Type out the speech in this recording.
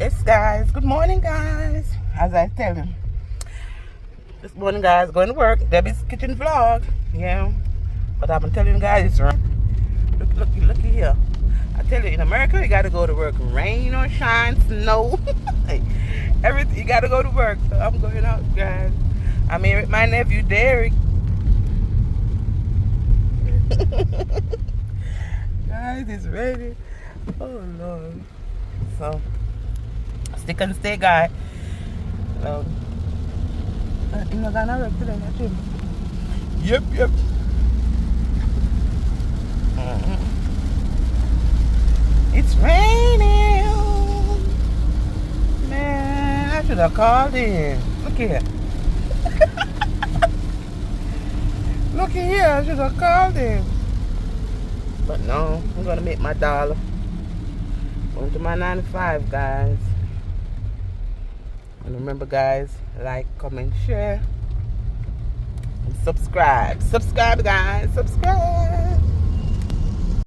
Yes, guys. Good morning, guys. As I tell you, this morning, guys, going to work. Debbie's kitchen vlog. Yeah. But I've been telling you guys, it's rain. Look here. I tell you, in America, you got to go to work. Rain or shine, snow. Everything. You got to go to work. So I'm going out, guys. I'm here with my nephew, Derek. Guys, it's ready. Oh, Lord. So, stick and stay, guy. You're not gonna work today, not you? Yep. It's raining. Man, I should have called in. Look here. Look here, I should have called in. But no, I'm gonna make my dollar. Going to my 9 to 5, guys. And remember, guys, like, comment, share, and subscribe. Subscribe, guys. Subscribe.